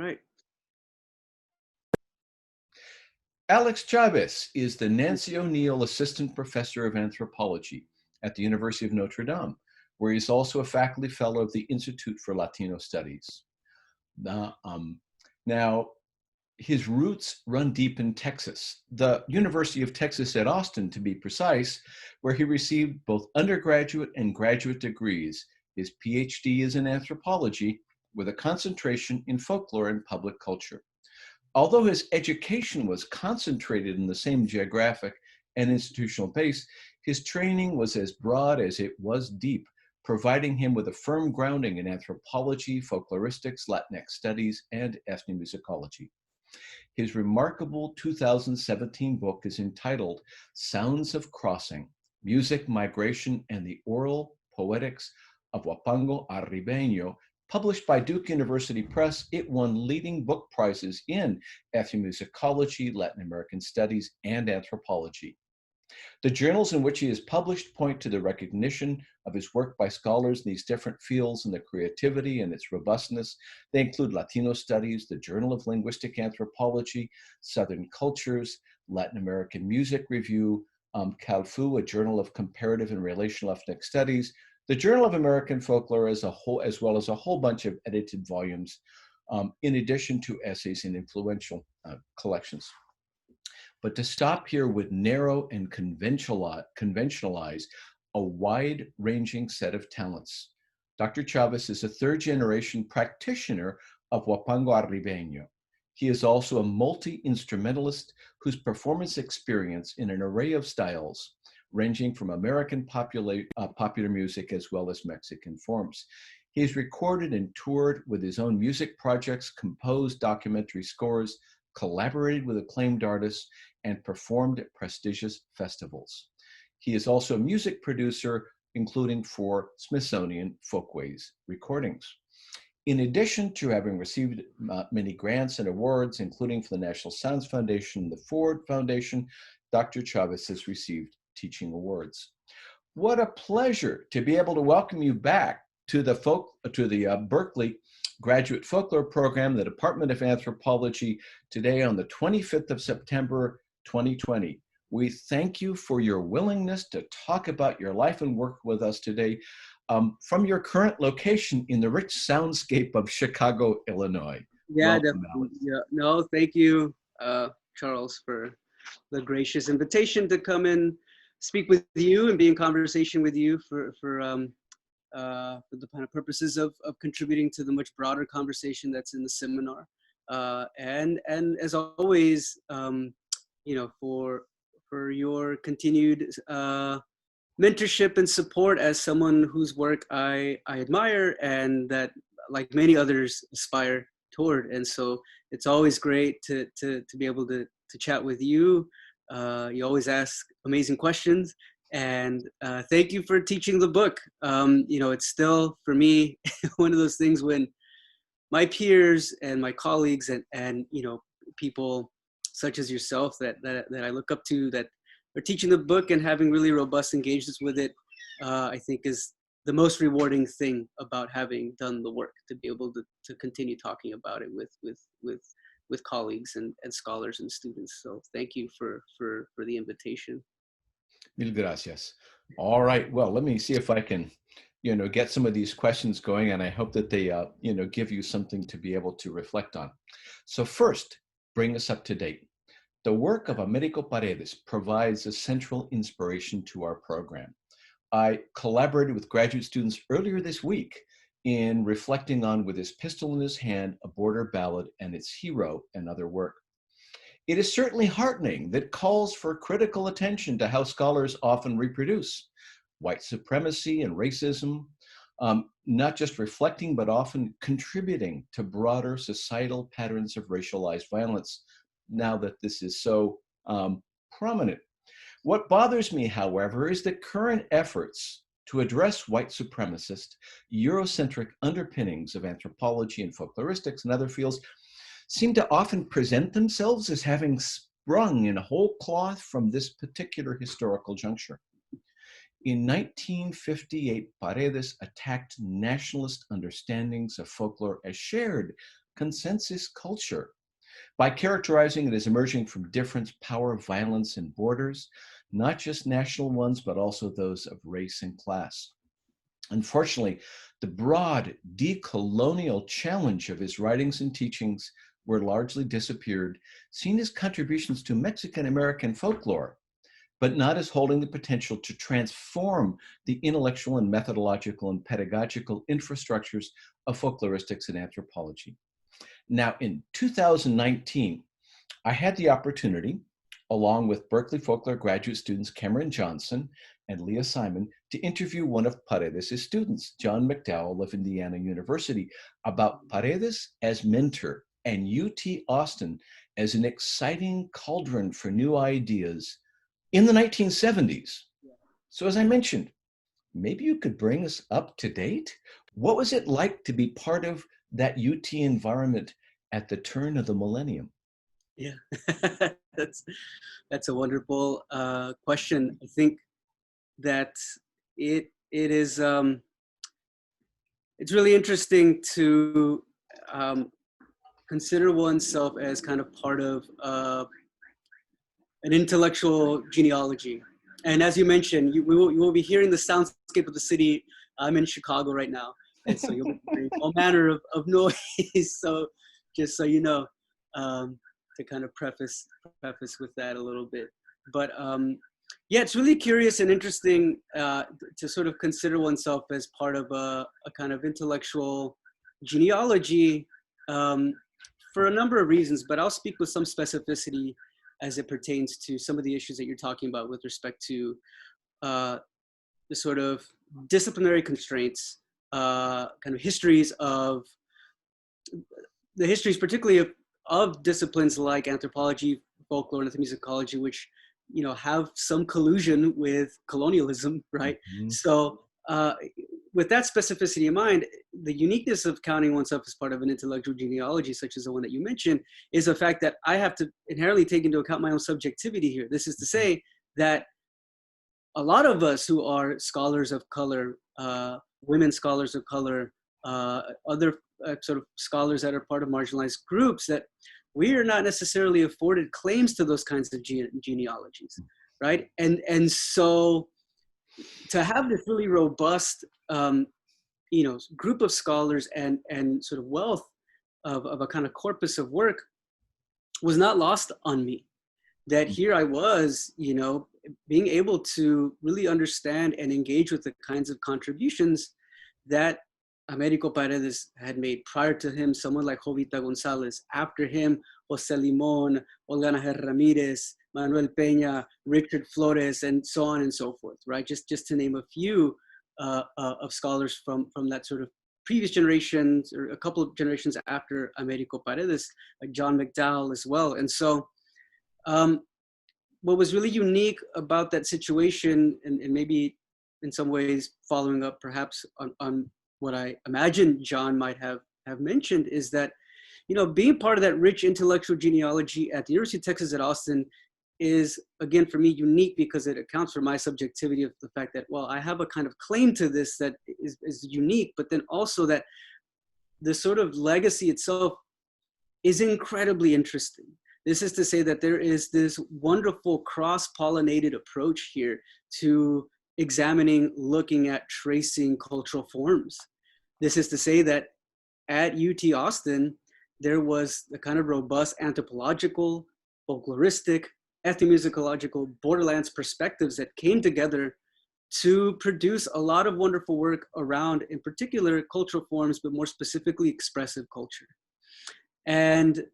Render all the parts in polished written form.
Right. Alex Chavez is the Nancy O'Neill Assistant Professor of Anthropology at the University of Notre Dame, where he's also a faculty fellow of the Institute for Latino Studies. Now, now, his roots run deep in Texas, the University of Texas at Austin, to be precise, where he received both undergraduate and graduate degrees. His PhD is in anthropology with a concentration in folklore and public culture. Although his education was concentrated in the same geographic and institutional base, his training was as broad as it was deep, providing him with a firm grounding in anthropology, folkloristics, Latinx studies, and ethnomusicology. His remarkable 2017 book is entitled Sounds of Crossing, Music, Migration, and the Oral Poetics of Huapango Arribeño. Published by Duke University Press, it won leading book prizes in ethnomusicology, Latin American studies, and anthropology. The journals in which he is published point to the recognition of his work by scholars in these different fields and the creativity and its robustness. They include Latino Studies, the Journal of Linguistic Anthropology, Southern Cultures, Latin American Music Review, CALFU, a Journal of Comparative and Relational Ethnic Studies, the Journal of American Folklore as a whole, as well as a whole bunch of edited volumes, in addition to essays in influential collections. But to stop here would narrow and conventionalize a wide-ranging set of talents. Dr. Chavez is a third-generation practitioner of Huapango Arribeño. He is also a multi-instrumentalist whose performance experience in an array of styles, ranging from American popular music as well as Mexican forms. He's recorded and toured with his own music projects, composed documentary scores, collaborated with acclaimed artists, and performed at prestigious festivals. He is also a music producer, including for Smithsonian Folkways recordings. In addition to having received many grants and awards, including for the National Sounds Foundation and the Ford Foundation, Dr. Chavez has received teaching awards. What a pleasure to be able to welcome you back to the Berkeley Graduate Folklore Program, the Department of Anthropology, today on the 25th of September, 2020. We thank you for your willingness to talk about your life and work with us today from your current location in the rich soundscape of Chicago, Illinois. Yeah, Welcome, definitely. Alex. Yeah. No, thank you, Charles, for the gracious invitation to come and speak with you and be in conversation with you for the kind of purposes of contributing to the much broader conversation that's in the seminar. And as always, for your continued mentorship and support as someone whose work I admire and that, like many others, aspire toward. And so it's always great to be able to chat with you. You always ask amazing questions. And thank you for teaching the book. It's still, for me, one of those things when my peers and my colleagues and people such as yourself that I look up to that are teaching the book and having really robust engagements with it, I think is the most rewarding thing about having done the work, to be able to continue talking about it with colleagues and scholars and students. So thank you for the invitation. Mil gracias. All right. Well, let me see if I can, get some of these questions going, and I hope that they, give you something to be able to reflect on. So first, bring us up to date. The work of Americo Paredes provides a central inspiration to our program. I collaborated with graduate students earlier this week in reflecting on With His Pistol in His Hand, a border ballad and its hero and other work. It is certainly heartening that calls for critical attention to how scholars often reproduce white supremacy and racism, not just reflecting, but often contributing to broader societal patterns of racialized violence, now that this is so prominent. What bothers me, however, is that current efforts to address white supremacist, Eurocentric underpinnings of anthropology and folkloristics and other fields seem to often present themselves as having sprung in whole cloth from this particular historical juncture. In 1958, Paredes attacked nationalist understandings of folklore as shared consensus culture by characterizing it as emerging from difference, power, violence, and borders, not just national ones, but also those of race and class. Unfortunately, the broad decolonial challenge of his writings and teachings were largely disappeared, seen as contributions to Mexican American folklore, but not as holding the potential to transform the intellectual and methodological and pedagogical infrastructures of folkloristics and anthropology. Now, in 2019, I had the opportunity, along with Berkeley Folklore graduate students Cameron Johnson and Leah Simon, to interview one of Paredes' students, John McDowell of Indiana University, about Paredes as mentor and UT Austin as an exciting cauldron for new ideas in the 1970s. So as I mentioned, maybe you could bring us up to date? What was it like to be part of that UT environment at the turn of the millennium? Yeah, that's a wonderful question. I think that it is it's really interesting to consider oneself as kind of part of an intellectual genealogy. And as you mentioned, you will be hearing the soundscape of the city. I'm in Chicago right now, and so you'll be hearing all manner of noise. So just so you know, to kind of preface with that a little bit. But yeah, it's really curious and interesting to sort of consider oneself as part of a kind of intellectual genealogy for a number of reasons, but I'll speak with some specificity as it pertains to some of the issues that you're talking about with respect to the sort of disciplinary constraints, kind of histories of the histories, particularly of disciplines like anthropology, folklore, and ethnomusicology, which have some collusion with colonialism, right? Mm-hmm. So with that specificity in mind, the uniqueness of counting oneself as part of an intellectual genealogy, such as the one that you mentioned, is the fact that I have to inherently take into account my own subjectivity here. This is to say that a lot of us who are scholars of color, women scholars of color, other sort of scholars that are part of marginalized groups, that we are not necessarily afforded claims to those kinds of genealogies, right? And so to have this really robust, group of scholars and sort of wealth of a kind of corpus of work was not lost on me. That here I was, being able to really understand and engage with the kinds of contributions that Americo Paredes had made. Prior to him, someone like Jovita Gonzalez. After him, Jose Limon, Olga Nájar Ramirez, Manuel Peña, Richard Flores, and so on and so forth, right? Just to name a few of scholars from that sort of previous generations, or a couple of generations after Americo Paredes, like John McDowell as well. And so what was really unique about that situation, and maybe in some ways following up perhaps on what I imagine John might have mentioned, is that, being part of that rich intellectual genealogy at the University of Texas at Austin is, again, for me, unique because it accounts for my subjectivity of the fact that, well, I have a kind of claim to this that is unique, but then also that the sort of legacy itself is incredibly interesting. This is to say that there is this wonderful cross-pollinated approach here to examining, looking at, tracing cultural forms. This is to say that at UT Austin, there was the kind of robust anthropological, folkloristic, ethnomusicological, borderlands perspectives that came together to produce a lot of wonderful work around, in particular, cultural forms, but more specifically, expressive culture. And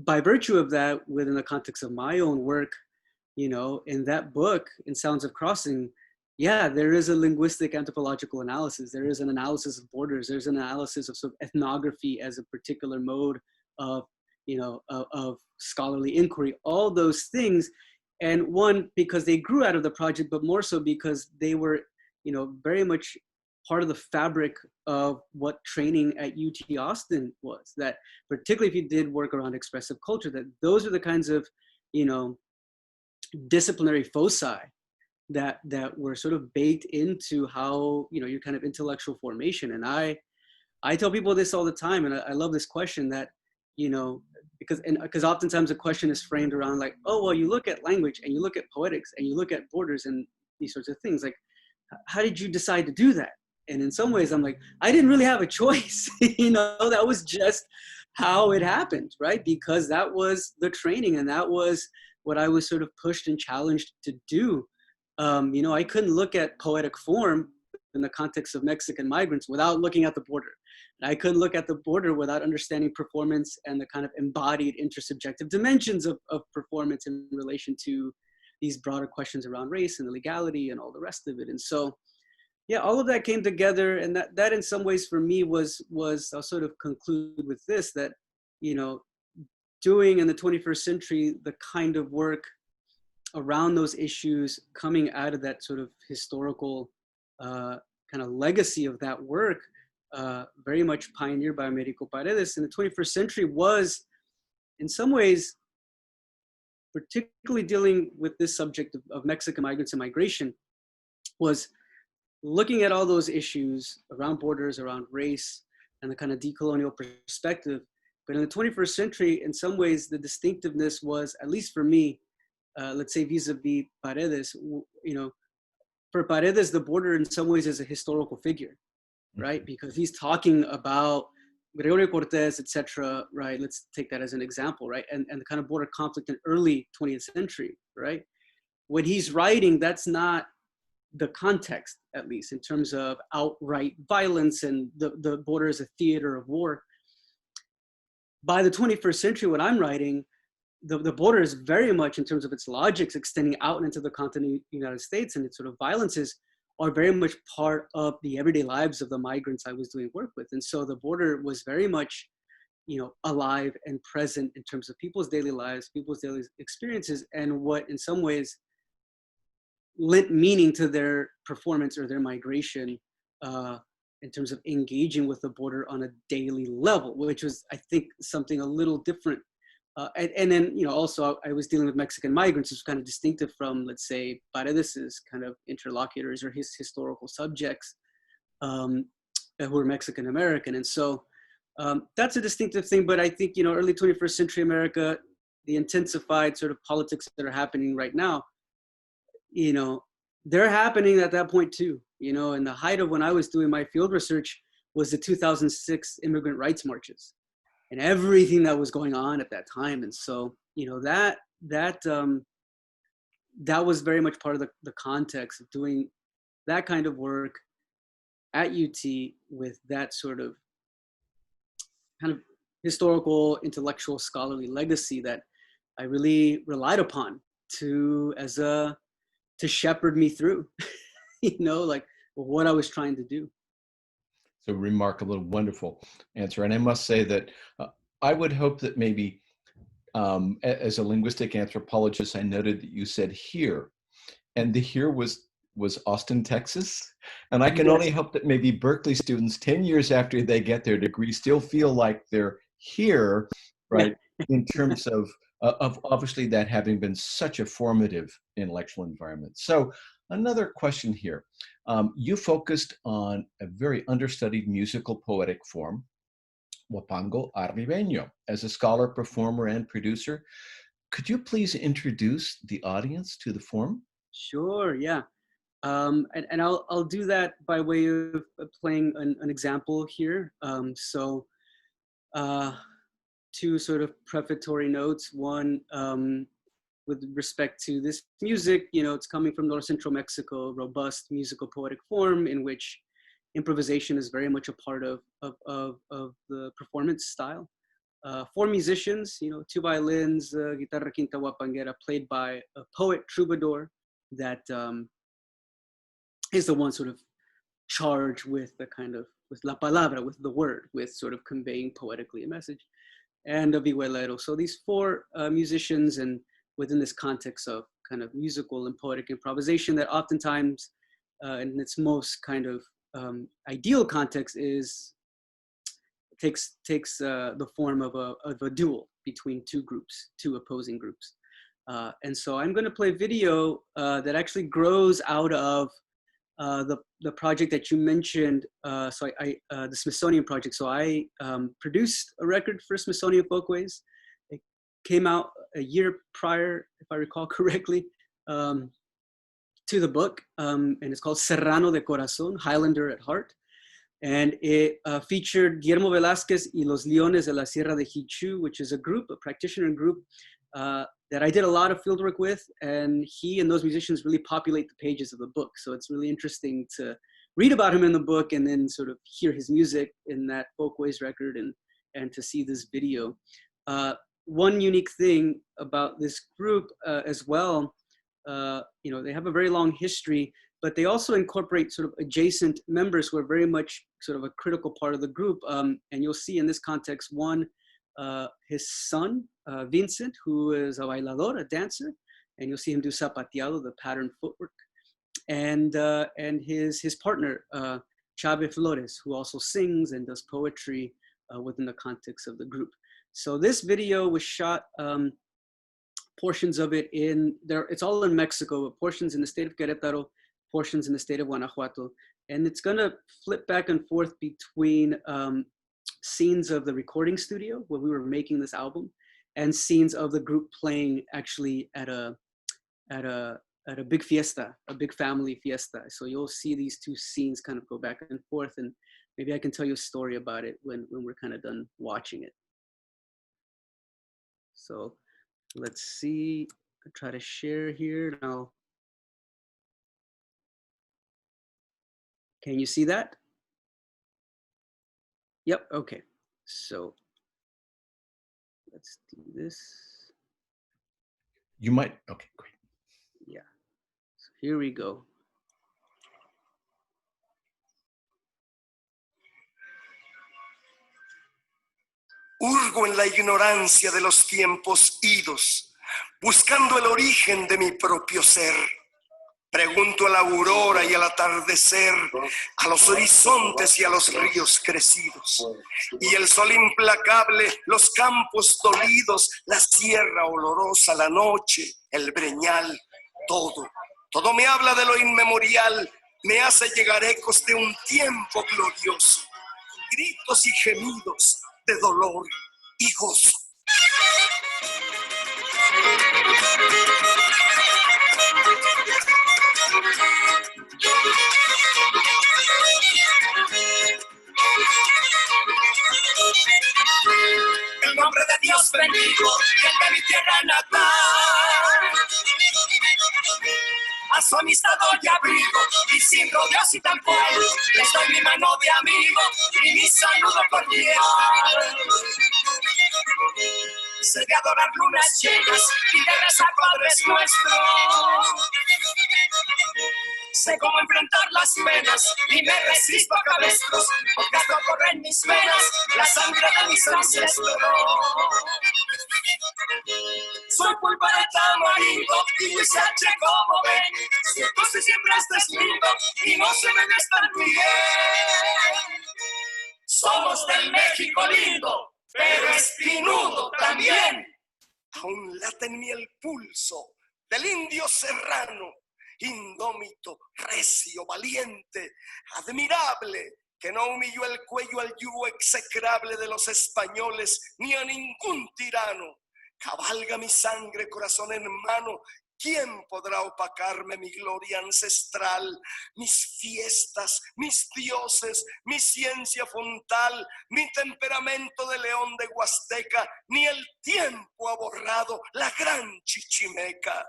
by virtue of that, within the context of my own work, in that book, in Sounds of Crossing, yeah, there is a linguistic anthropological analysis. There is an analysis of borders. There's an analysis of sort of ethnography as a particular mode of, of scholarly inquiry, all those things. And one, because they grew out of the project, but more so because they were, very much part of the fabric of what training at UT Austin was. That particularly if you did work around expressive culture, that those are the kinds of, disciplinary foci that were sort of baked into how, your kind of intellectual formation. And I I tell people this all the time, and I love this question that, you know, because oftentimes the question is framed around like, oh, well, you look at language and you look at poetics and you look at borders and these sorts of things. Like, how did you decide to do that? And in some ways, I'm like, I didn't really have a choice. You know, that was just how it happened, right? Because that was the training and that was what I was sort of pushed and challenged to do. You know, I couldn't look at poetic form in the context of Mexican migrants without looking at the border. And I couldn't look at the border without understanding performance and the kind of embodied intersubjective dimensions of performance in relation to these broader questions around race and legality and all the rest of it. And so, yeah, all of that came together, and that in some ways for me was I'll sort of conclude with this, that, you know, doing in the 21st century the kind of work around those issues coming out of that sort of historical kind of legacy of that work, very much pioneered by Américo Paredes in the 21st century, was in some ways, particularly dealing with this subject of Mexican migrants and migration, was looking at all those issues around borders, around race, and the kind of decolonial perspective. But in the 21st century, in some ways, the distinctiveness was, at least for me, let's say vis-a-vis Paredes, you know, for Paredes, the border in some ways is a historical figure, right? Because he's talking about Gregorio Cortés, etc., right? Let's take that as an example, right? And the kind of border conflict in early 20th century, right? When he's writing, that's not the context, at least in terms of outright violence and the border as a theater of war. By the 21st century, when I'm writing, the border is very much, in terms of its logics, extending out into the continental United States, and its sort of violences are very much part of the everyday lives of the migrants I was doing work with. And so the border was very much, you know, alive and present in terms of people's daily lives, people's daily experiences, and what in some ways lent meaning to their performance or their migration in terms of engaging with the border on a daily level, which was, I think, something a little different. And then, you know, also I was dealing with Mexican migrants, which was kind of distinctive from, let's say, Paredes's kind of interlocutors or his historical subjects who are Mexican American. And so that's a distinctive thing. But I think, you know, early 21st century America, the intensified sort of politics that are happening right now, you know, they're happening at that point too, you know, and the height of when I was doing my field research was the 2006 immigrant rights marches and everything that was going on at that time. And so, you know, that was very much part of the context of doing that kind of work at UT with that sort of kind of historical, intellectual, scholarly legacy that I really relied upon to shepherd me through, you know, like what I was trying to do. So remarkable, wonderful answer. And I must say that I would hope that maybe as a linguistic anthropologist, I noted that you said here, and the here was Austin, Texas. And I can only hope that maybe Berkeley students 10 years after they get their degree still feel like they're here, right? In terms of obviously that having been such a formative intellectual environment. So another question here. You focused on a very understudied musical poetic form, Huapango Arribeño, as a scholar, performer, and producer. Could you please introduce the audience to the form? Sure, yeah. And I'll do that by way of playing an example here. Two sort of prefatory notes. One, with respect to this music, you know, it's coming from North Central Mexico, robust musical poetic form in which improvisation is very much a part of the performance style. Four musicians, you know, two violins, guitarra quinta huapanguera, played by a poet troubadour that is the one sort of charged with the kind of, with la palabra, with the word, with sort of conveying poetically a message, and a vihuelero. So these four musicians, and within this context of kind of musical and poetic improvisation that oftentimes in its most kind of ideal context takes the form of a duel between two opposing groups. And so I'm going to play video that actually grows out of the project that you mentioned, the Smithsonian project. So I produced a record for Smithsonian Folkways. It came out a year prior, if I recall correctly, to the book, and it's called Serrano de Corazón, Highlander at Heart. And it featured Guillermo Velázquez y los Leones de la Sierra de Jichú, which is a group, a practitioner group that I did a lot of field work with, and he and those musicians really populate the pages of the book. So it's really interesting to read about him in the book and then sort of hear his music in that Folkways record and to see this video. One unique thing about this group as well, they have a very long history, but they also incorporate sort of adjacent members who are very much sort of a critical part of the group. And you'll see in this context, his son, Vincent, who is a bailador, a dancer, and you'll see him do zapateado, the pattern footwork, and his partner, Chave Flores, who also sings and does poetry within the context of the group. So this video was shot, portions of it it's all in Mexico, but portions in the state of Querétaro, portions in the state of Guanajuato, and it's gonna flip back and forth between scenes of the recording studio where we were making this album and scenes of the group playing actually at a big fiesta, a big family fiesta. So you'll see these two scenes kind of go back and forth, and maybe I can tell you a story about it when we're kind of done watching it. So let's see, I'll try to share here now. Can you see that? Yep, okay. So let's do this. You might, okay, great. Yeah, so here we go. Hurgo en la ignorancia de los tiempos idos, buscando el origen de mi propio ser. Pregunto a la aurora y al atardecer, a los horizontes y a los ríos crecidos. Y el sol implacable, los campos dolidos, la sierra olorosa, la noche, el breñal, todo me habla de lo inmemorial, me hace llegar ecos de un tiempo glorioso, gritos y gemidos de dolor y gozo. El nombre de Dios bendigo y el de mi tierra natal. A su amistad doy abrigo y sin rodeos y tal cual. Les doy mi mano de amigo y mi saludo cordial. Sé de adorar lunas llenas y de rezar Padres Nuestros. Sé cómo enfrentar las penas y me resisto a cabestros, porque hasta corre en mis venas la sangre de mis ancestros. Soy pulpa de tamarindo y huizache como ven, cierto si siempre estás lindo y no se me ves tan bien. Somos del México lindo, pero espinudo también. Aún late en mí el pulso del indio serrano, indómito, recio, valiente, admirable, que no humilló el cuello al yugo execrable de los españoles ni a ningún tirano. Cabalga mi sangre, corazón en mano. ¿Quién podrá opacarme mi gloria ancestral, mis fiestas, mis dioses, mi ciencia fontal, mi temperamento de león de Huasteca? Ni el tiempo ha borrado la gran chichimeca.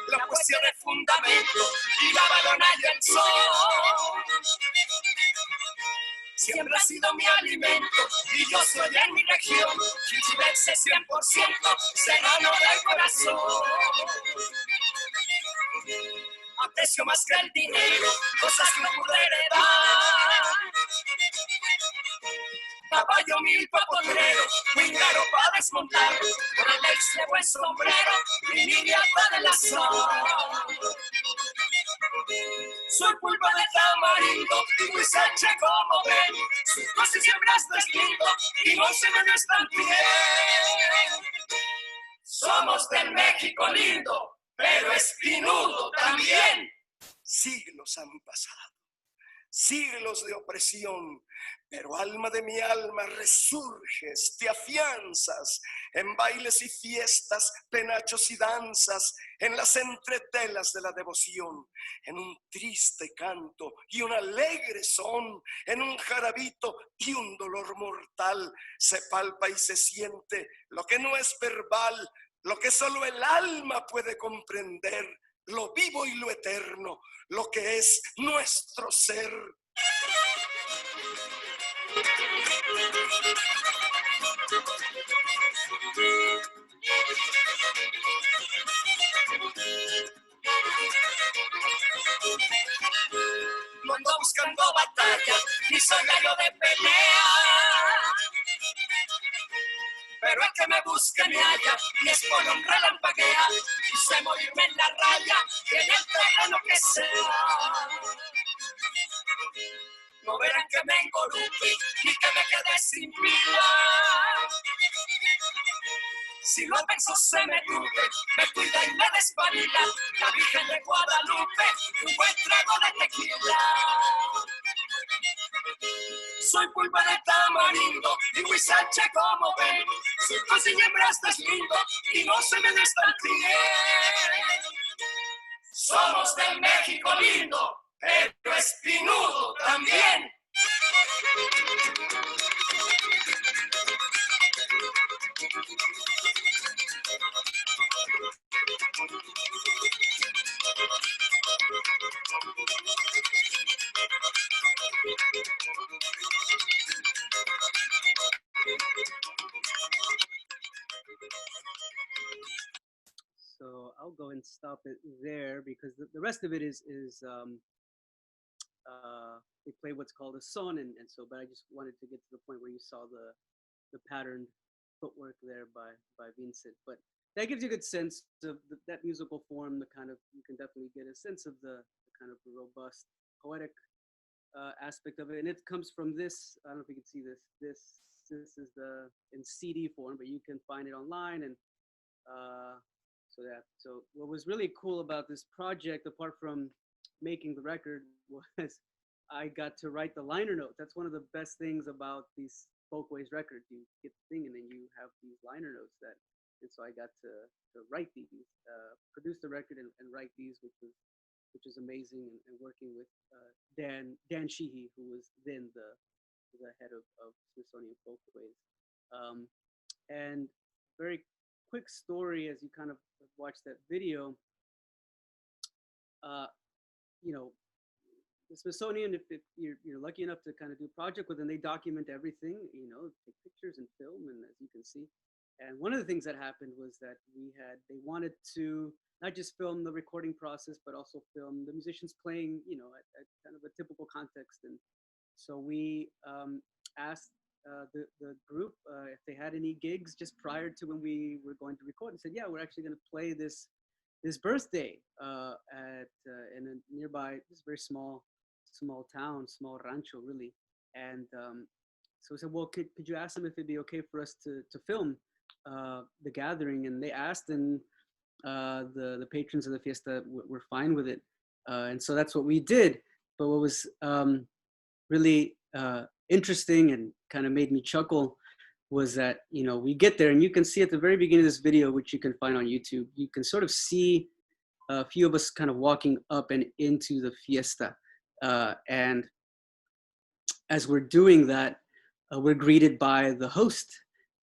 La cuestión es fundamento y la balona y el sol. Siempre ha sido mi alimento y yo soy en mi región chichimense 100%, serrano del corazón. Aprecio más que el dinero, cosas que no pude heredar. Caballo milpa potrero, wingaro para desmontar, con el ex de buen sombrero, mi niña para el azar. Soy pulpa de tamarindo y huizache como ven. Surcos y sembraste es lindo y no se me están bien. Somos del México lindo, pero espinudo también. Siglos han pasado, siglos de opresión, pero alma de mi alma resurges, te afianzas en bailes y fiestas, penachos y danzas, en las entretelas de la devoción, en un triste canto y un alegre son, en un jarabito y un dolor mortal, se palpa y se siente lo que no es verbal, lo que solo el alma puede comprender, lo vivo y lo eterno, lo que es nuestro ser. No ando buscando batalla, ni soy gallo de pelea. Pero el que me busque me halla, y es por un relampaguea, y sé morirme en la raya, y en el terreno que sea. No verán que me engorrupe, ni que me quede sin pila. Si lo penso se me tuve, me cuida y me despabila. La Virgen de Guadalupe, un buen trago de tequila. Soy pulpa de tamarindo y huizache como ven. Surcos y hembraste es lindo y no se me despantíen. Somos del México lindo, pero espinudo también. So I'll go and stop it there because the rest of it is they play what's called a son, and so, but I just wanted to get to the point where you saw the patterned footwork there by Vincent. But that gives you a good sense of that musical form. The kind of, you can definitely get a sense of the kind of robust poetic aspect of it, and it comes from this. I don't know if you can see this. This is the in CD form, but you can find it online. And so what was really cool about this project, apart from making the record, was I got to write the liner notes. That's one of the best things about these Folkways records. You get the thing and then you have these liner notes and so I got to write these, produce the record and write these, which is amazing. And working with Dan Sheehy, who was then the head of Smithsonian Folkways. And very quick story as you kind of watch that video. You know, the Smithsonian, if you're lucky enough to kind of do a project with them, they document everything, you know, take pictures and film, and as you can see. And one of the things that happened was that they wanted to not just film the recording process, but also film the musicians playing, you know, at kind of a typical context. And so we asked the group if they had any gigs just prior to when we were going to record, and said, yeah, we're actually going to play this birthday in a nearby, this very small town, small rancho really. And so we said, well, could you ask them if it'd be okay for us to film the gathering? And they asked, and the patrons of the fiesta were fine with it. And so that's what we did. But what was really interesting and kind of made me chuckle was that, you know, we get there and you can see at the very beginning of this video, which you can find on YouTube, you can sort of see a few of us kind of walking up and into the fiesta. And as we're doing that, we're greeted by the host.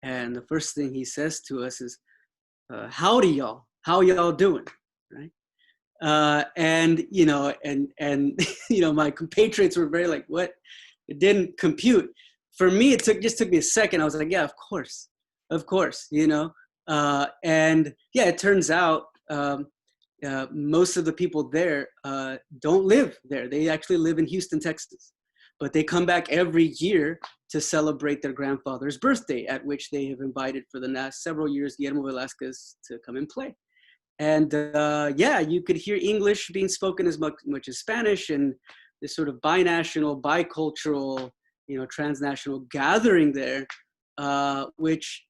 And the first thing he says to us is, howdy y'all, how y'all doing, right? And, you know, and you know, my compatriots were very like, what? It didn't compute. For me, it just took me a second. I was like, yeah, of course, you know. And yeah, it turns out most of the people there don't live there. They actually live in Houston, Texas. But they come back every year to celebrate their grandfather's birthday, at which they have invited for the last several years Guillermo Velázquez to come and play. And yeah, you could hear English being spoken as much as Spanish, and this sort of binational, bicultural, transnational gathering there, which,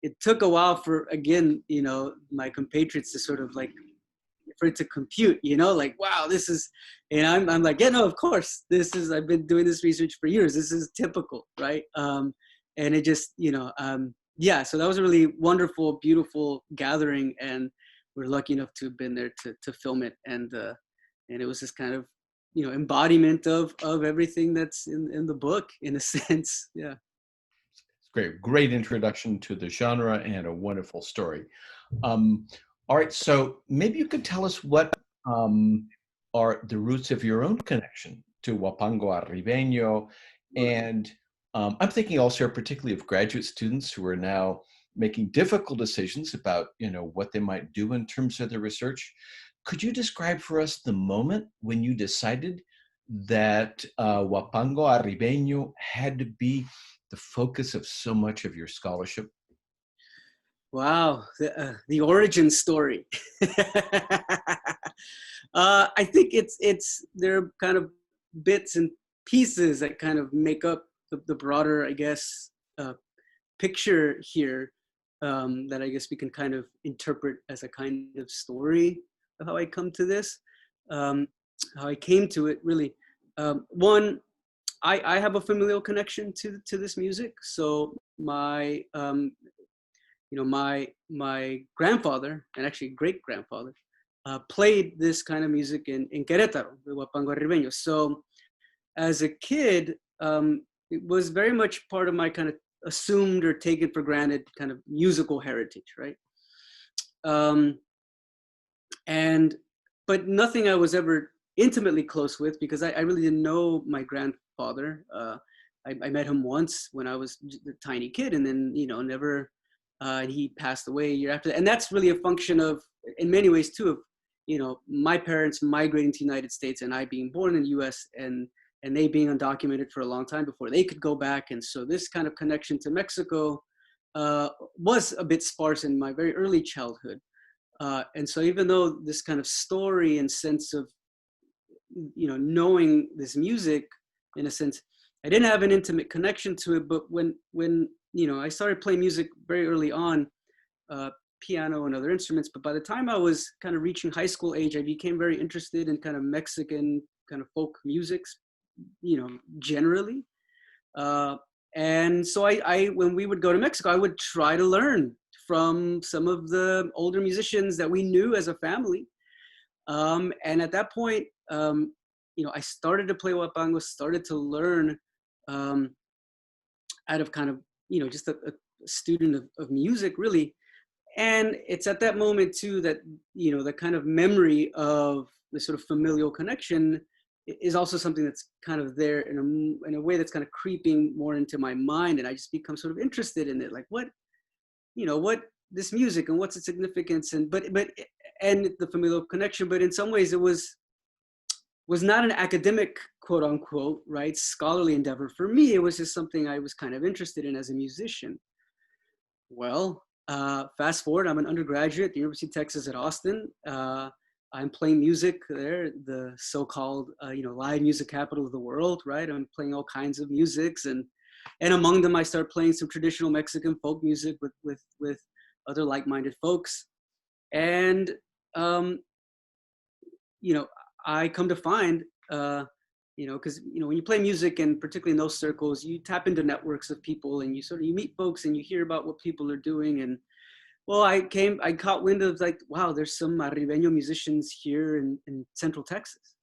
it took a while for, again, my compatriots to sort of like, for it to compute, like, wow, this is, and I'm like, yeah, no, of course, I've been doing this research for years. This is typical, right? And it just, yeah, so that was a really wonderful, beautiful gathering, and we're lucky enough to have been there to film it, and it was this kind of, embodiment of everything that's in the book, in a sense. Yeah. Great introduction to the genre and a wonderful story. All right, so maybe you could tell us what are the roots of your own connection to Huapango Arribeño, and I'm thinking also particularly of graduate students who are now making difficult decisions about what they might do in terms of their research. Could you describe for us the moment when you decided that Huapango Arribeño had to be the focus of so much of your scholarship? Wow, the origin story. I think there are kind of bits and pieces that kind of make up the broader, I guess, picture here, that I guess we can kind of interpret as a kind of story of how I come to this, how I came to it, really. One, I have a familial connection to this music. So my my grandfather, and actually great grandfather, played this kind of music in Querétaro, the Huapango Arribeño. So as a kid, it was very much part of my kind of assumed or taken for granted kind of musical heritage, right? But nothing I was ever intimately close with, because I really didn't know my grandfather. I met him once when I was a tiny kid, and then, never, he passed away a year after that. And that's really a function of, in many ways too, of, my parents migrating to the United States and I being born in the US, and they being undocumented for a long time before they could go back. And so this kind of connection to Mexico was a bit sparse in my very early childhood. And so even though this kind of story and sense of, knowing this music, in a sense, I didn't have an intimate connection to it. But when I started playing music very early on, piano and other instruments. But by the time I was kind of reaching high school age, I became very interested in kind of Mexican kind of folk musics, generally. And so I when we would go to Mexico, I would try to learn from some of the older musicians that we knew as a family. And at that point, I started to play huapango, started to learn out of kind of, just a student of music, really. And it's at that moment too that, the kind of memory of the sort of familial connection is also something that's kind of there in a way that's kind of creeping more into my mind. And I just become sort of interested in it, like what this music and what's its significance, and the familial connection. But in some ways it was not an academic, quote unquote, right, scholarly endeavor. For me, it was just something I was kind of interested in as a musician. Well, fast forward, I'm an undergraduate at the University of Texas at Austin. I'm playing music there, the so-called, live music capital of the world, right? I'm playing all kinds of musics, and among them, I start playing some traditional Mexican folk music with other like-minded folks. And, I come to find, because, when you play music, and particularly in those circles, you tap into networks of people, and you meet folks and you hear about what people are doing. And well, I caught wind of, like, wow, there's some Arribeño musicians here in Central Texas.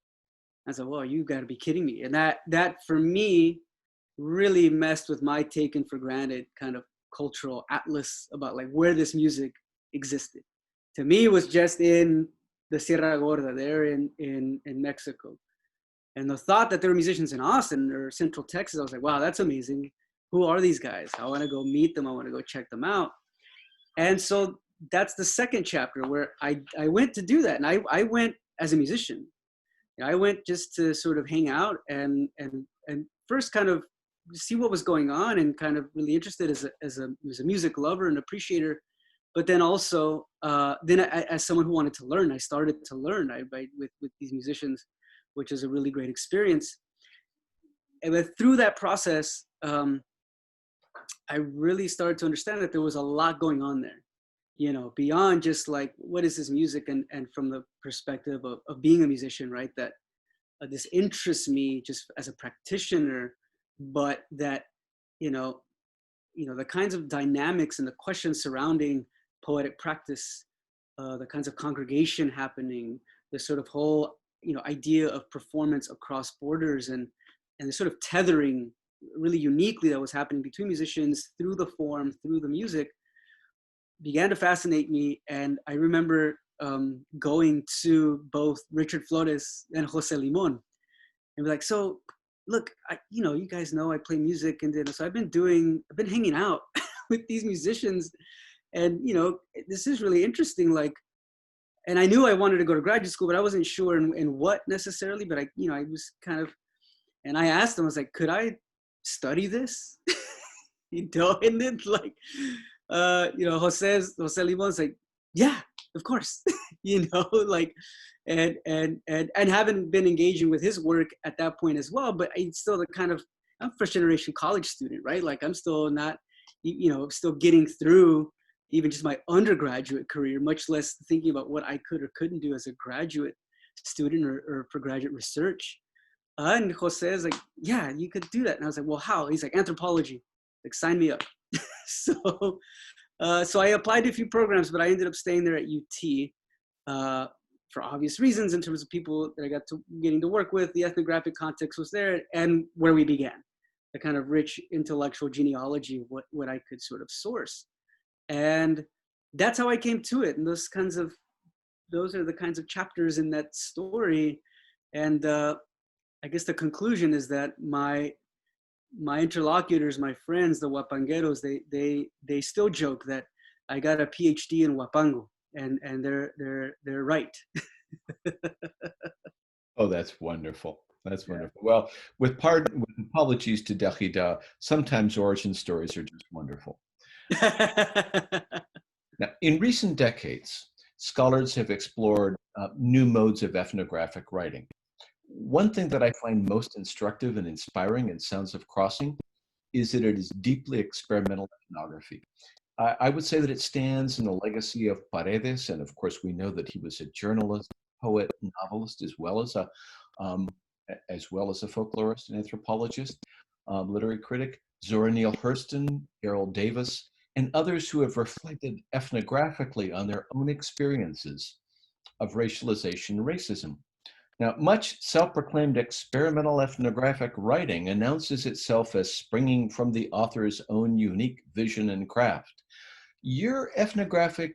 I was like, well, you gotta be kidding me. And that for me really messed with my taken for granted kind of cultural atlas about like where this music existed. To me, it was just in the Sierra Gorda there in Mexico. And the thought that there were musicians in Austin or Central Texas, I was like, wow, that's amazing. Who are these guys? I want to go meet them. I want to go check them out. And so that's the second chapter where I went to do that. And I went as a musician. I went just to sort of hang out and first kind of see what was going on, and kind of really interested as a music lover and appreciator. but then also, as someone who wanted to learn, I started to learn with these musicians, which is a really great experience. And through that process, I really started to understand that there was a lot going on there, beyond just like, what is this music? And from the perspective of being a musician, right? That this interests me just as a practitioner, but that, the kinds of dynamics and the questions surrounding poetic practice, the kinds of congregation happening, the sort of whole, idea of performance across borders, and the sort of tethering really uniquely that was happening between musicians through the form, through the music, began to fascinate me. And I remember going to both Richard Flores and Jose Limon and be like, so look, you guys know I play music, and then so I've been hanging out with these musicians, and this is really interesting. Like, and I knew I wanted to go to graduate school, but I wasn't sure in what necessarily. But I was kind of, and I asked them, I was like, could I study this? And then like, Jose Limon's like, yeah, of course, like, and haven't been engaging with his work at that point as well. But I'm still I'm first generation college student, right? Like, I'm still not, still getting through even just my undergraduate career, much less thinking about what I could or couldn't do as a graduate student or for graduate research. And Jose is like, yeah, you could do that. And I was like, well, how? He's like, anthropology. Like, sign me up. So I applied to a few programs, but I ended up staying there at UT for obvious reasons in terms of people that I got to getting to work with. The ethnographic context was there, and where we began, the kind of rich intellectual genealogy of what I could sort of source. And that's how I came to it. And those are the kinds of chapters in that story. And I guess the conclusion is that my interlocutors, my friends, the Huapangueros, they still joke that I got a PhD in Huapango, and they're right. Oh, that's wonderful. That's wonderful. Well, with apologies to Derrida, sometimes origin stories are just wonderful. Now, in recent decades, scholars have explored new modes of ethnographic writing. One thing that I find most instructive and inspiring in Sounds of Crossing is that it is deeply experimental ethnography. I would say that it stands in the legacy of Paredes, and of course we know that he was a journalist, poet, novelist, as well as a folklorist and anthropologist, literary critic, Zora Neale Hurston, Errol Davis, and others who have reflected ethnographically on their own experiences of racialization and racism. Now, much self-proclaimed experimental ethnographic writing announces itself as springing from the author's own unique vision and craft. Your ethnographic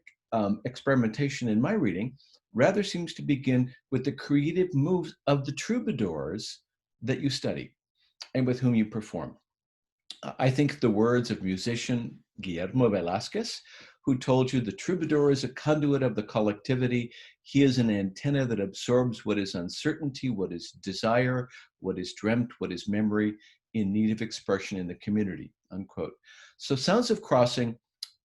experimentation in my reading rather seems to begin with the creative moves of the troubadours that you study and with whom you perform. I think the words of musician Guillermo Velázquez, who told you the troubadour is a conduit of the collectivity. He is an antenna that absorbs what is uncertainty, what is desire, what is dreamt, what is memory, in need of expression in the community, unquote. So Sounds of Crossing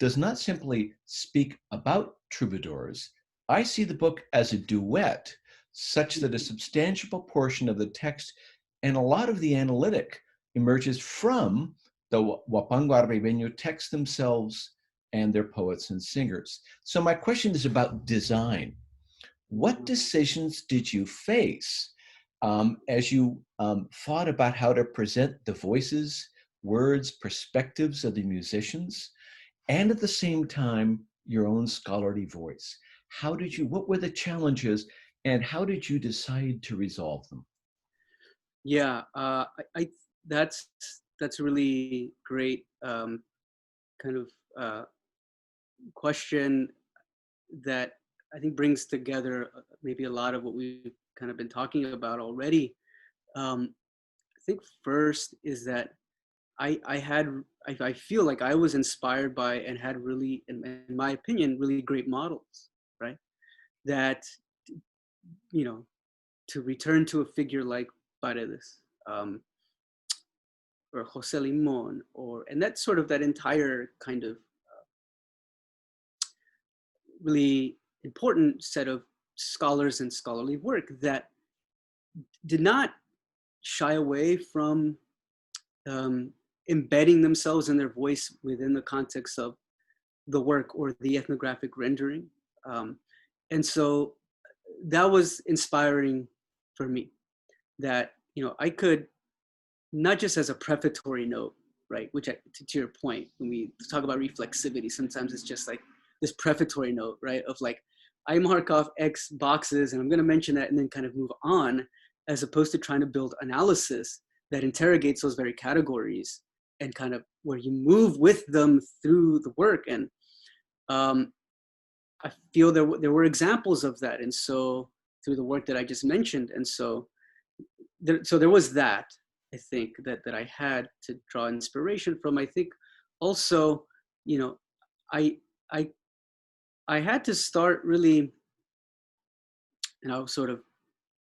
does not simply speak about troubadours. I see the book as a duet, such that a substantial portion of the text and a lot of the analytic emerges from the Huapango Arribeño texts themselves and their poets and singers. So my question is about design. What decisions did you face as you thought about how to present the voices, words, perspectives of the musicians, and at the same time, your own scholarly voice? What were the challenges, and how did you decide to resolve them? Yeah, that's a really great kind of question that I think brings together maybe a lot of what we've kind of been talking about already. I think first is that I feel like I was inspired by and had really, in my opinion, really great models, right? That, to return to a figure like Paredes, or Jose Limon, and that's sort of that entire kind of really important set of scholars and scholarly work that did not shy away from embedding themselves and their voice within the context of the work or the ethnographic rendering. And so that was inspiring for me, that, I could, not just as a prefatory note, right, which to your point, when we talk about reflexivity, sometimes it's just like this prefatory note, right, of like, I mark off X boxes and I'm going to mention that and then kind of move on, as opposed to trying to build analysis that interrogates those very categories and kind of where you move with them through the work. And I feel there were examples of that. And so through the work that I just mentioned. And so there was that, I think, that I had to draw inspiration from. I think also, I had to start really, sort of,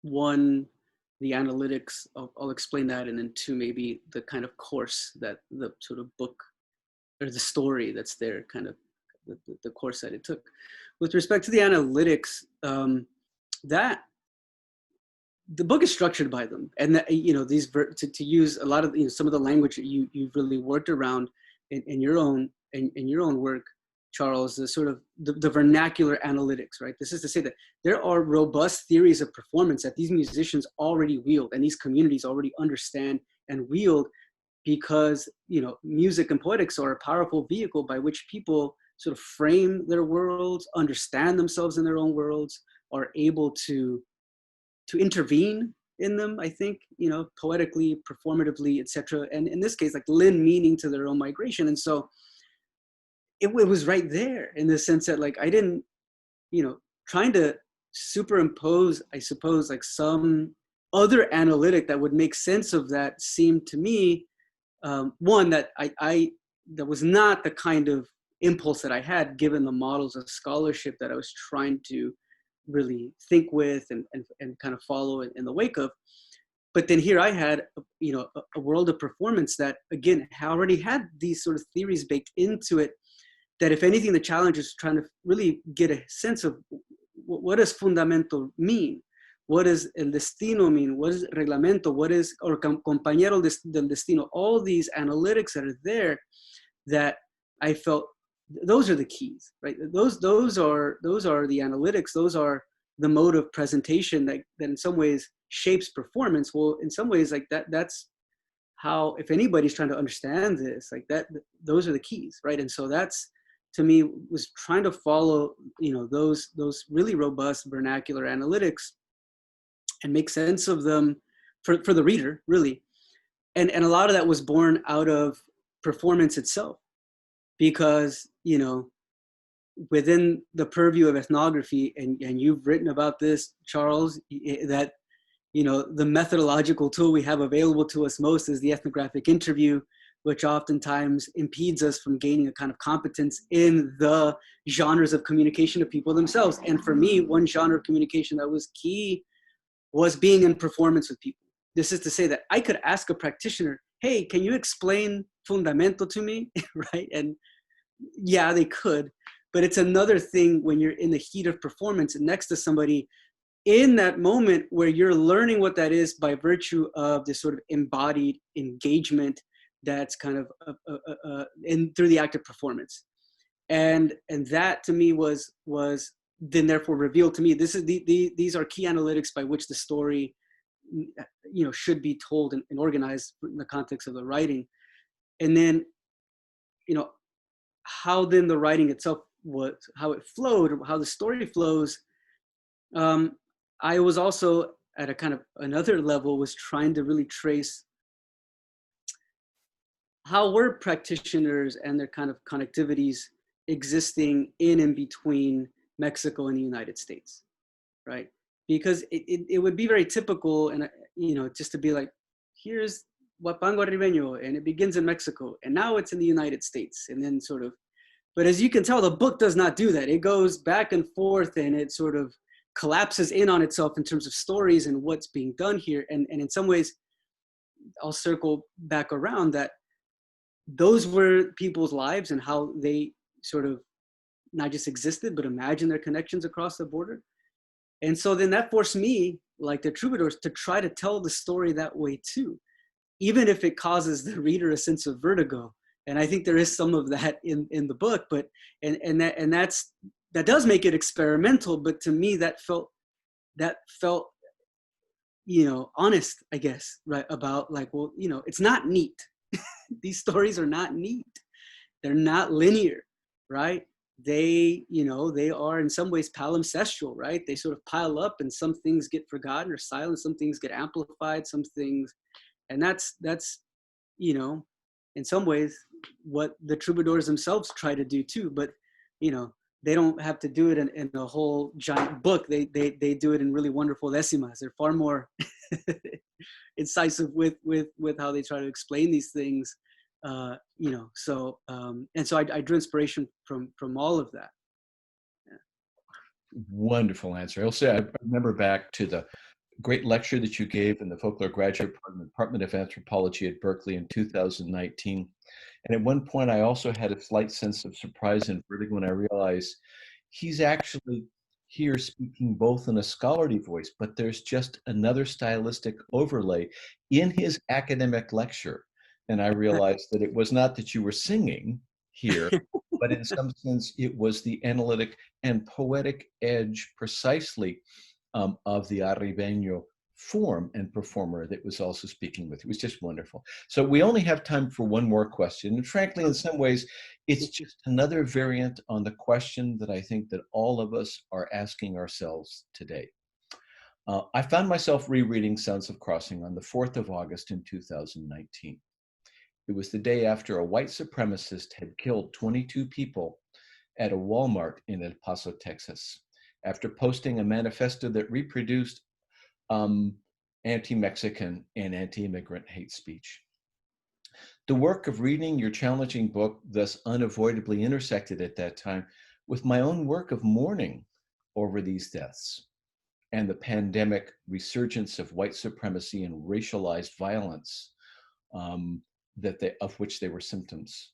one, the analytics, I'll explain that, and then two, maybe the kind of course that the sort of book or the story that's there, kind of the course that it took. With respect to the analytics, that the book is structured by them, and that, these to use a lot of some of the language that you've really worked around in your own work, Charles, the sort of the vernacular analytics, right? This is to say that there are robust theories of performance that these musicians already wield and these communities already understand and wield, because music and poetics are a powerful vehicle by which people sort of frame their worlds, understand themselves in their own worlds, are able to intervene in them, I think, poetically, performatively, etc. And in this case, like, lend meaning to their own migration. And so it was right there, in the sense that, like, I didn't, trying to superimpose, I suppose, like some other analytic that would make sense of that seemed to me, one, that that was not the kind of impulse that I had, given the models of scholarship that I was trying to really think with and kind of follow in the wake of. But then here I had, a world of performance that, again, already had these sort of theories baked into it, that if anything, the challenge is trying to really get a sense of what does fundamento mean? What does el destino mean? What is reglamento? What is, or compañero del destino? All these analytics that are there, that I felt those are the keys, right? Those are the analytics. Those are the mode of presentation that in some ways shapes performance. Well, in some ways, like that's how, if anybody's trying to understand this, like that, those are the keys, right? And so that's, to me, was trying to follow, those really robust vernacular analytics and make sense of them for the reader, really. And a lot of that was born out of performance itself, because, within the purview of ethnography, and you've written about this, Charles, that, the methodological tool we have available to us most is the ethnographic interview, which oftentimes impedes us from gaining a kind of competence in the genres of communication of people themselves. And for me, one genre of communication that was key was being in performance with people. This is to say that I could ask a practitioner, hey, can you explain fundamento to me, right? And yeah, they could, but it's another thing when you're in the heat of performance and next to somebody in that moment where you're learning what that is by virtue of this sort of embodied engagement that's kind of through the act of performance. And that to me was then therefore revealed to me, this is these are key analytics by which the story, should be told and organized in the context of the writing. And then, how then the writing itself was, how it flowed, or how the story flows. I was also at a kind of another level, was trying to really trace how were practitioners and their kind of connectivities existing in and between Mexico and the United States, right? Because it would be very typical, and just to be like, here's Huapango Ribeño, and it begins in Mexico, and now it's in the United States, and then sort of, but as you can tell, the book does not do that. It goes back and forth, and it sort of collapses in on itself in terms of stories and what's being done here. And in some ways, I'll circle back around that those were people's lives and how they sort of not just existed, but imagined their connections across the border. And so then that forced me, like the troubadours, to try to tell the story that way too, even if it causes the reader a sense of vertigo. And I think there is some of that in the book, but that does make it experimental. But to me, that felt, honest, I guess, right? About like, well, it's not neat. These stories are not neat. They're not linear, right? They are in some ways palimpsestual, right? They sort of pile up, and some things get forgotten or silenced, some things get amplified, some things, and that's in some ways what the troubadours themselves try to do too. But they don't have to do it in a whole giant book. They do it in really wonderful décimas. They're far more incisive with how they try to explain these things. So I drew inspiration from all of that. Yeah. Wonderful answer. I'll say I remember back to the great lecture that you gave in the Folklore Graduate Program, Department of Anthropology at Berkeley in 2019. And at one point, I also had a slight sense of surprise and vertigo when I realized he's actually here speaking both in a scholarly voice, but there's just another stylistic overlay in his academic lecture. And I realized that it was not that you were singing here, but in some sense, it was the analytic and poetic edge precisely of the Arribeño form and performer that was also speaking with. It was just wonderful. So we only have time for one more question. And frankly, in some ways, it's just another variant on the question that I think that all of us are asking ourselves today. I found myself rereading Sounds of Crossing on the 4th of August in 2019. It was the day after a white supremacist had killed 22 people at a Walmart in El Paso, Texas, after posting a manifesto that reproduced anti-Mexican and anti-immigrant hate speech. The work of reading your challenging book thus unavoidably intersected at that time with my own work of mourning over these deaths and the pandemic resurgence of white supremacy and racialized violence of which they were symptoms.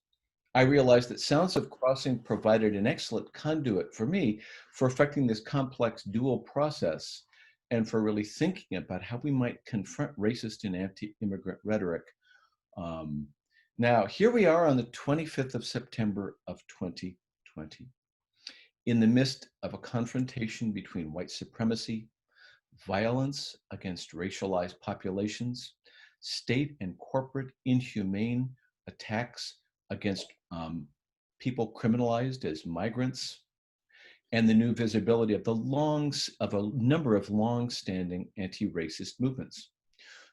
I realized that Sounds of Crossing provided an excellent conduit for me for affecting this complex dual process and for really thinking about how we might confront racist and anti-immigrant rhetoric. Now, here we are on the 25th of September of 2020, in the midst of a confrontation between white supremacy, violence against racialized populations, state and corporate inhumane attacks against people criminalized as migrants, and the new visibility of a number of long-standing anti-racist movements.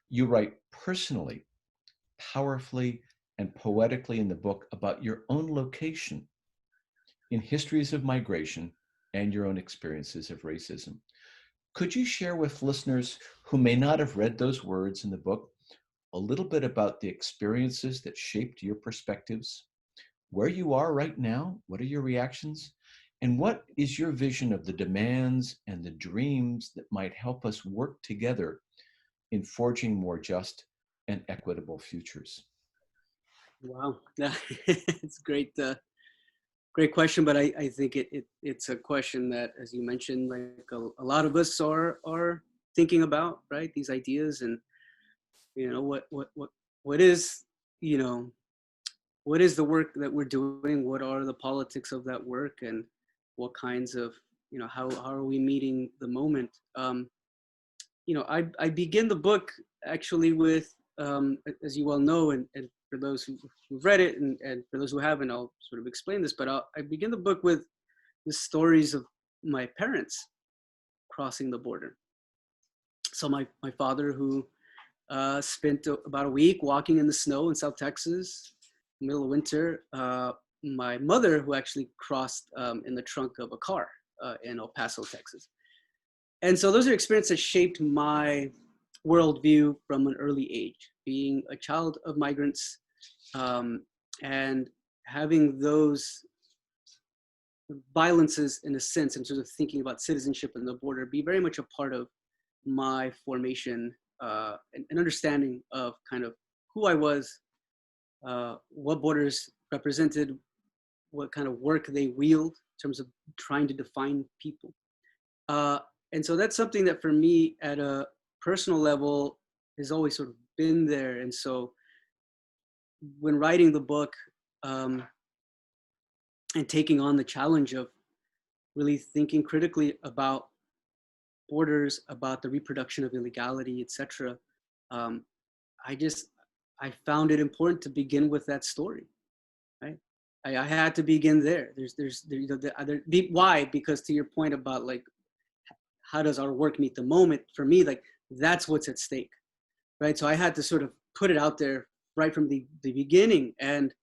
You write personally, powerfully, and poetically in the book about your own location in histories of migration and your own experiences of racism. Could you share with listeners who may not have read those words in the book a little bit about the experiences that shaped your perspectives, where you are right now, what are your reactions, and what is your vision of the demands and the dreams that might help us work together in forging more just and equitable futures? Wow, it's great. Great question, but I think it's a question that, as you mentioned, like a lot of us are thinking about, right? These ideas, and what is what is the work that we're doing? What are the politics of that work, and what kinds of how are we meeting the moment? I begin the book actually with, as you well know, and for those who've read it and for those who haven't, I'll sort of explain this, but I begin the book with the stories of my parents crossing the border. So my father, who spent about a week walking in the snow in South Texas, middle of winter. My mother, who actually crossed in the trunk of a car in El Paso, Texas. And so those are experiences that shaped my worldview from an early age, being a child of migrants, and having those violences, in a sense, in terms of thinking about citizenship and the border, be very much a part of my formation and understanding of kind of who I was, what borders represented, what kind of work they wield, terms of trying to define people. And so that's something that for me at a personal level has always sort of been there. And so when writing the book, and taking on the challenge of really thinking critically about borders, about the reproduction of illegality, etc., I found it important to begin with that story, right? I had to begin there. Why? Because to your point about like, how does our work meet the moment? For me, like that's what's at stake, right? So I had to sort of put it out there right from the beginning, and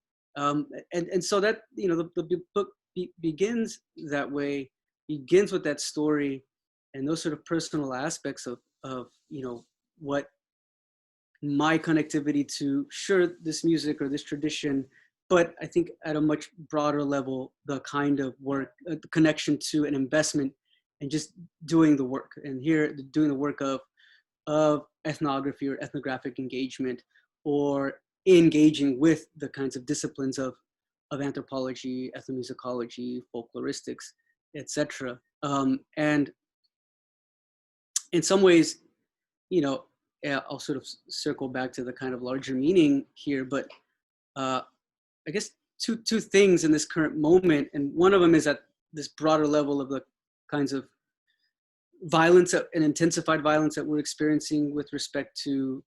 so that the book begins that way, begins with that story and those sort of personal aspects of what my connectivity to, sure, this music or this tradition, but I think at a much broader level, the kind of work, the connection to an investment and just doing the work. And here, doing the work of ethnography or ethnographic engagement, or engaging with the kinds of disciplines of anthropology, ethnomusicology, folkloristics, etc. And in some ways, I'll sort of circle back to the kind of larger meaning here, but I guess two things in this current moment, and one of them is at this broader level of the kinds of violence and intensified violence that we're experiencing with respect to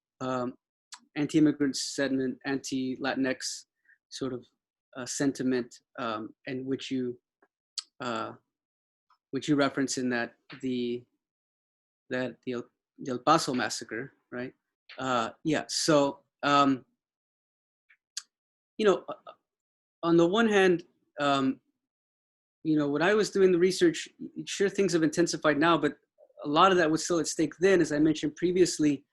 anti-immigrant sentiment, anti-Latinx sort of sentiment, and which you reference in that the El Paso massacre, right? So on the one hand, when I was doing the research, sure, things have intensified now, but a lot of that was still at stake then. As I mentioned previously,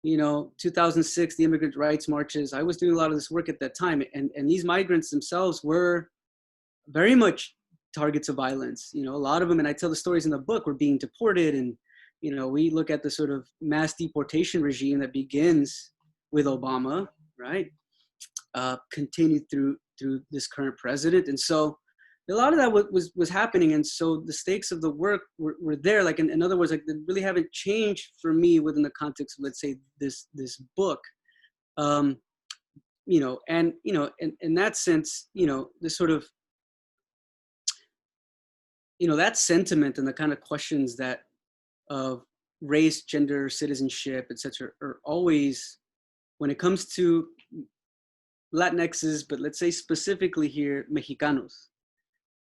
2006, the immigrant rights marches, I was doing a lot of this work at that time. And these migrants themselves were very much targets of violence. A lot of them, and I tell the stories in the book, were being deported. And, we look at the sort of mass deportation regime that begins with Obama, right? Continued through this current president. And so a lot of that was happening. And so the stakes of the work were there. Like, in other words, like, they really haven't changed for me within the context of, let's say, this book. And, in that sense, the sort of, that sentiment and the kind of questions that of race, gender, citizenship, et cetera, are always, when it comes to Latinxes, but let's say specifically here, Mexicanos,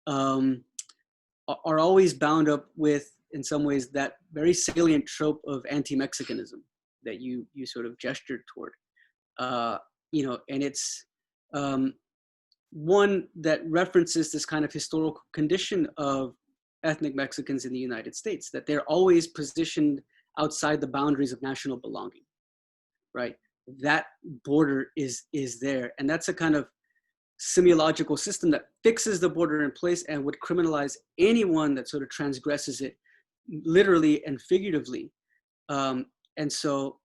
are always bound up with, in some ways, that very salient trope of anti-Mexicanism that you sort of gestured toward. And it's one that references this kind of historical condition of ethnic Mexicans in the United States, that they're always positioned outside the boundaries of national belonging, right? That border is there. And that's a kind of semiological system that fixes the border in place and would criminalize anyone that sort of transgresses it, literally and figuratively. And so,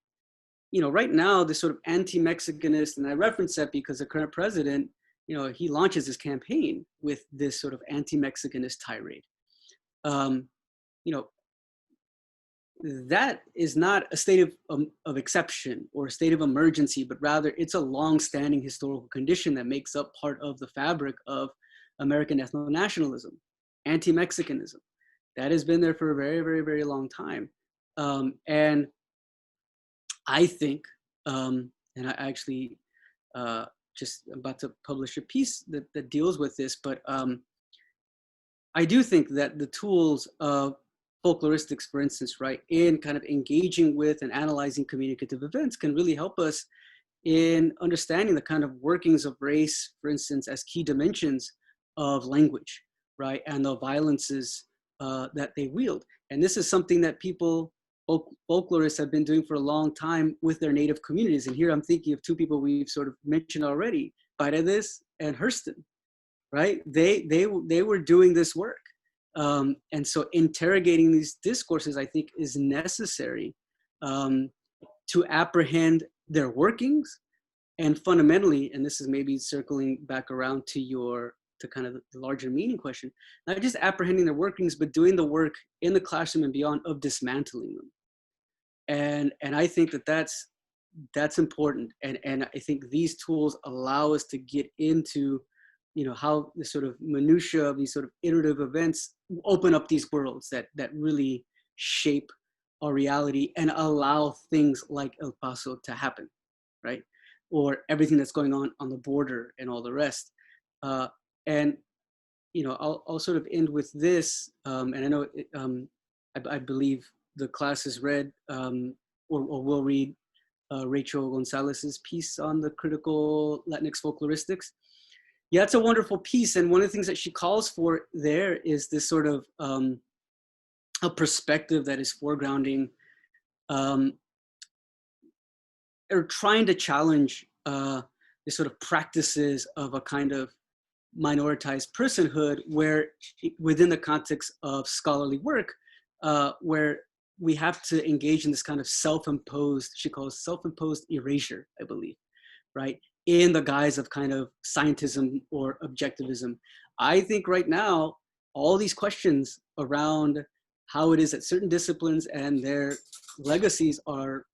right now, this sort of anti-Mexicanist, and I reference that because the current president, he launches his campaign with this sort of anti-Mexicanist tirade. That is not a state of exception or a state of emergency, but rather it's a long-standing historical condition that makes up part of the fabric of American ethno-nationalism, anti-Mexicanism. That has been there for a very, very, very long time. And I think, and I actually just about to publish a piece that deals with this, but I do think that the tools of folkloristics, for instance, right, in kind of engaging with and analyzing communicative events can really help us in understanding the kind of workings of race, for instance, as key dimensions of language, right, and the violences that they wield. And this is something that folklorists have been doing for a long time with their native communities. And here I'm thinking of two people we've sort of mentioned already, Paredes and Hurston, right? They were doing this work. And so interrogating these discourses, I think, is necessary to apprehend their workings. And fundamentally, and this is maybe circling back around to your to kind of the larger meaning question, not just apprehending their workings, but doing the work in the classroom and beyond of dismantling them. And I think that that's important. And I think these tools allow us to get into, how the sort of minutia of these sort of iterative events open up these worlds that really shape our reality and allow things like El Paso to happen, right? Or everything that's going on the border and all the rest. And I'll sort of end with this, and I know I believe the class has read or will read Rachel Gonzalez's piece on the critical Latinx folkloristics. Yeah, it's a wonderful piece, and one of the things that she calls for there is this sort of a perspective that is foregrounding or trying to challenge the sort of practices of a kind of minoritized personhood where within the context of scholarly work, where we have to engage in this kind of self-imposed, she calls self-imposed erasure, I believe, right? In the guise of kind of scientism or objectivism. I think right now, all these questions around how it is that certain disciplines and their legacies are,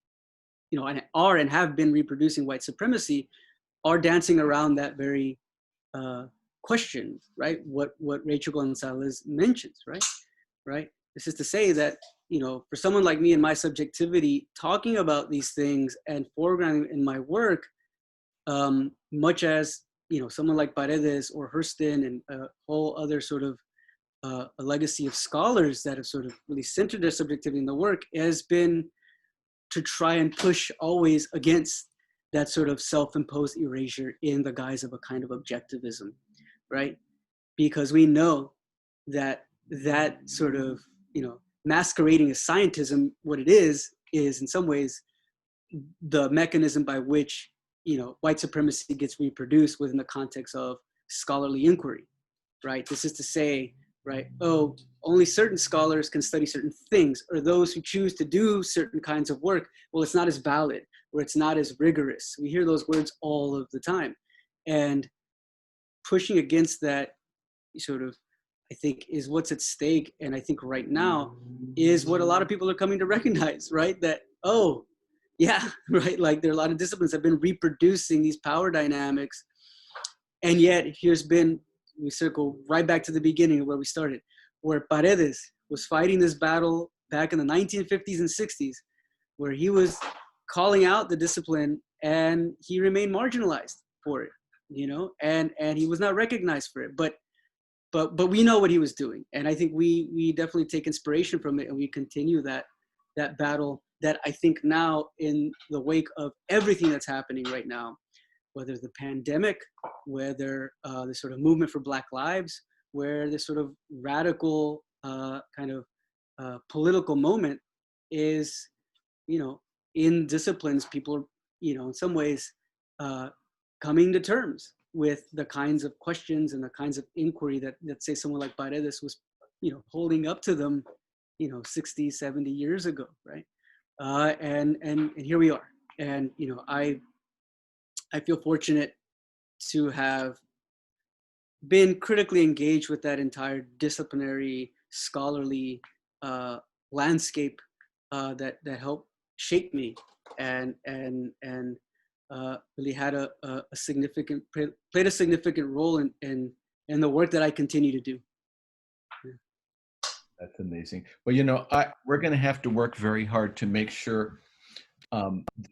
and have been reproducing white supremacy, are dancing around that very question, right? What Rachel Gonzalez mentions, right? This is to say that, for someone like me and my subjectivity, talking about these things and foregrounding in my work, much as, someone like Paredes or Hurston and a whole other sort of a legacy of scholars that have sort of really centered their subjectivity in the work, has been to try and push always against that sort of self-imposed erasure in the guise of a kind of objectivism, right? Because we know that sort of, masquerading as scientism, what it is in some ways the mechanism by which, white supremacy gets reproduced within the context of scholarly inquiry, right? This is to say, right, oh, only certain scholars can study certain things, or those who choose to do certain kinds of work, well, it's not as valid, or it's not as rigorous. We hear those words all of the time. And pushing against that sort of, I think, is what's at stake. And I think right now is what a lot of people are coming to recognize, right? That, oh, yeah, right, like there are a lot of disciplines that have been reproducing these power dynamics. And yet we circle right back to the beginning of where we started, where Paredes was fighting this battle back in the 1950s and 60s, where he was calling out the discipline and he remained marginalized for it, and he was not recognized for it. But we know what he was doing. And I think we definitely take inspiration from it, and we continue that battle that I think now, in the wake of everything that's happening right now, whether the pandemic, whether the sort of movement for Black Lives, where this sort of radical kind of political moment is, in disciplines, people are, in some ways coming to terms with the kinds of questions and the kinds of inquiry that, say, someone like Paredes was, holding up to them, 60, 70 years ago, right? And here we are. And, I feel fortunate to have been critically engaged with that entire disciplinary, scholarly landscape that helped shape me and really had played a significant role in the work that I continue to do. That's amazing. Well, we're going to have to work very hard to make sure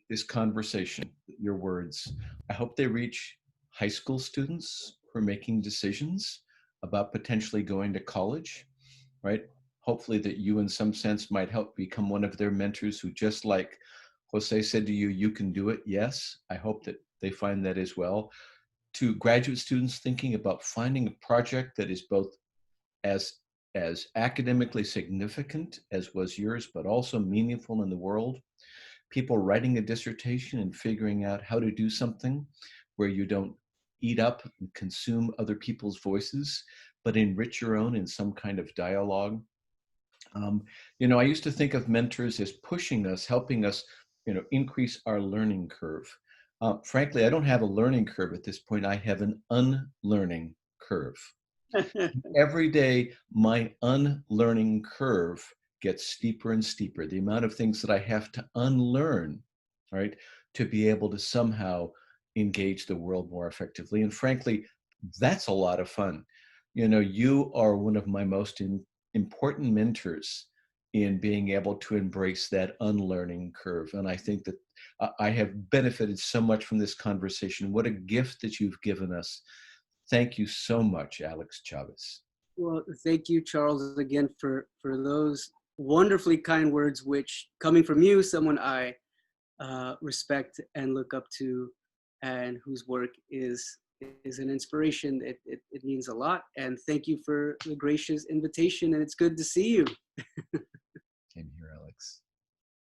this conversation, your words, I hope they reach high school students who are making decisions about potentially going to college, right? Hopefully that you in some sense might help become one of their mentors who, just like Jose said to you, you can do it. Yes, I hope that they find that as well. To graduate students thinking about finding a project that is both as academically significant as was yours, but also meaningful in the world. People writing a dissertation and figuring out how to do something where you don't eat up and consume other people's voices, but enrich your own in some kind of dialogue. I used to think of mentors as pushing us, helping us, increase our learning curve. Frankly, I don't have a learning curve at this point. I have an unlearning curve. Every day, my unlearning curve gets steeper and steeper. The amount of things that I have to unlearn, right, to be able to somehow engage the world more effectively. And frankly, that's a lot of fun. You know, you are one of my most important mentors in being able to embrace that unlearning curve. And I think that I have benefited so much from this conversation. What a gift that you've given us. Thank you so much, Alex Chavez. Well, thank you, Charles, again for those wonderfully kind words, which coming from you, someone I respect and look up to, and whose work is an inspiration. It means a lot. And thank you for the gracious invitation. And it's good to see you. Same here, Alex.